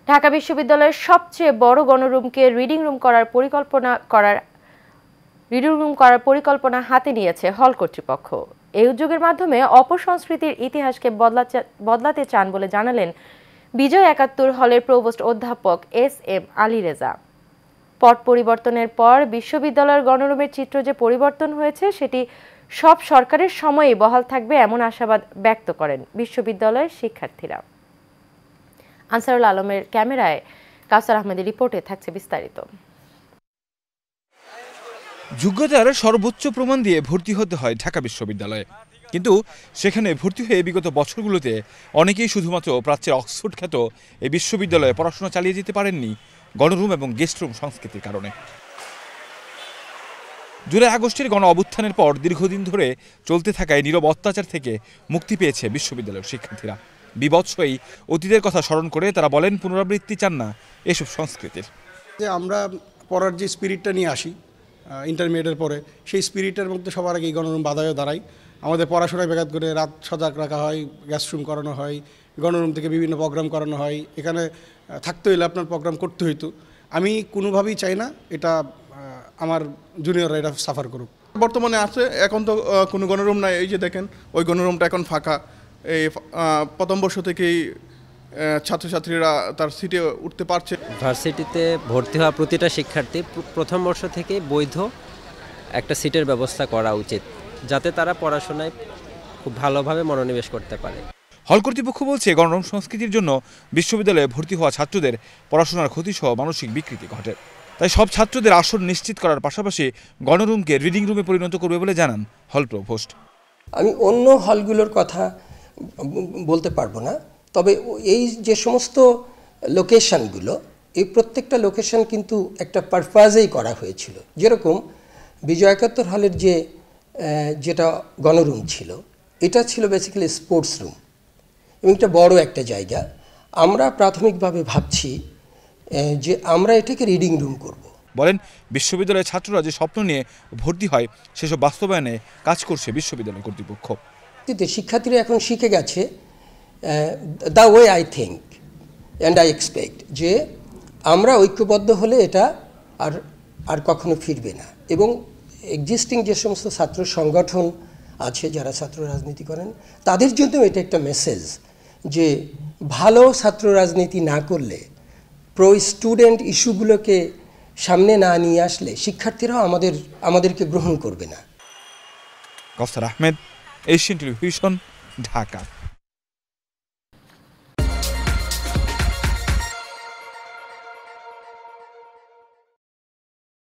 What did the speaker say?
ঢাকা বিশ্ববিদ্যালয়ের সবচেয়ে বড় গণরুমকে রিডিং রুম করার পরিকল্পনা হাতে নিয়েছে হল কর্তৃপক্ষ। এই উদ্যোগের মাধ্যমে অপসংস্কৃতির ইতিহাসকে বদলাতে চান বলে জানালেন বিজয় ৭১ হলের প্রভোস্ট অধ্যাপক SM আলী রেজা। পট পরিবর্তনের পর বিশ্ববিদ্যালয়ের গণরুমের চিত্র যে পরিবর্তন হয়েছে সেটি সব সরকারের সময়ই বহাল থাকবে এমন আশাবাদ ব্যক্ত করেন বিশ্ববিদ্যালয়ের শিক্ষার্থীরা। আনসারুল আলমের ক্যামেরায় কাউসার আহমেদের রিপোর্টে থাকছে বিস্তারিত। যোগ্যতার সর্বোচ্চ প্রমাণ দিয়ে ভর্তি হতে হয় ঢাকা বিশ্ববিদ্যালয়ে, কিন্তু সেখানে ভর্তি হয়ে বিগত বছরগুলোতে অনেকেই শুধুমাত্র প্রাচ্যের অক্সফোর্ড খ্যাত এই বিশ্ববিদ্যালয়ে পড়াশোনা চালিয়ে যেতে পারেননি গণরুম এবং গেস্ট রুম সংস্কৃতির কারণে। জুলাই আগস্টের গণ অভ্যুত্থানের পর দীর্ঘদিন ধরে চলতে থাকা এই নীরব অত্যাচার থেকে মুক্তি পেয়েছে বিশ্ববিদ্যালয়ের শিক্ষার্থীরা। বিভৎস এই অতীতের কথা স্মরণ করে তারা বলেন পুনরাবৃত্তি চান না এসব সংস্কৃতির। যে আমরা পড়ার যে স্পিরিটটা নিয়ে আসি ইন্টারমিডিয়েটের পরে, সেই স্পিরিটের মধ্যে সবার আগে এই গণরুম বাধায় দাঁড়ায়। আমাদের পড়াশোনায় ব্যাঘাত করে রাত সজাগ রাখা হয়, গেস্টরুম করানো হয়, গণরুম থেকে বিভিন্ন প্রোগ্রাম করানো হয়। এখানে থাকতে হইলে আপনার প্রোগ্রাম করতে হইতো। আমি কোনোভাবেই চাই না এটা আমার জুনিয়ররা এটা সাফার করুক। বর্তমানে আছে, এখন তো কোনো গণরুম নাই। এই যে দেখেন ওই গণরুমটা এখন ফাঁকা। এই প্রথম বর্ষ থেকেই ছাত্রছাত্রীরা তার সিটে উঠতে পারছে। ভার্সিটিতে ভর্তি হওয়া প্রতিটা শিক্ষার্থী প্রথম বর্ষ থেকে বৈধ একটা সিটের ব্যবস্থা করা উচিত, যাতে তারা পড়াশোনায় খুব ভালোভাবে মনোনিবেশ করতে পারে। হল কর্তৃপক্ষ বলছে গণরুম সংস্কৃতির জন্য বিশ্ববিদ্যালয়ে ভর্তি হওয়া ছাত্রদের পড়াশোনার ক্ষতিসহ মানসিক বিকৃতি ঘটে। তাই সব ছাত্রদের আসন নিশ্চিত করার পাশাপাশি গণরুমকে রিডিং রুমে পরিণত করবে বলে জানান হল প্রভোস্ট। আমি অন্য হলগুলোর কথা বলতে পারবো না, তবে এই যে সমস্ত লোকেশনগুলো, এই প্রত্যেকটা লোকেশন কিন্তু একটা পারপাজেই করা হয়েছিল। যেরকম বিজয় ৭১ হলের যেটা গণরুম ছিল, এটা ছিল বেসিক্যালি স্পোর্টস রুম এবং এটা বড় একটা জায়গা। আমরা প্রাথমিকভাবে ভাবছি যে আমরা এটাকে রিডিং রুম করব। বলেন বিশ্ববিদ্যালয়ের ছাত্ররা যে স্বপ্ন নিয়ে ভর্তি হয় সেসব বাস্তবায়নে কাজ করছে বিশ্ববিদ্যালয় কর্তৃপক্ষ। শিক্ষার্থীরা এখন শিখে গেছে the way I think and I expect যে আমরা ঐক্যবদ্ধ হলে এটা আর কখনো ফিরবে না। এবং এক্সিস্টিং যে সমস্ত ছাত্র সংগঠন আছে যারা ছাত্র রাজনীতি করেন, তাদের জন্য এটা একটা মেসেজ যে ভালো ছাত্র রাজনীতি না করলে, প্রো স্টুডেন্ট ইস্যুগুলোকে সামনে না নিয়ে আসলে শিক্ষার্থীরাও আমাদেরকে গ্রহণ করবে না। কাউসার আহমেদ, এশিয়ান টেলিভিশন, ঢাকা।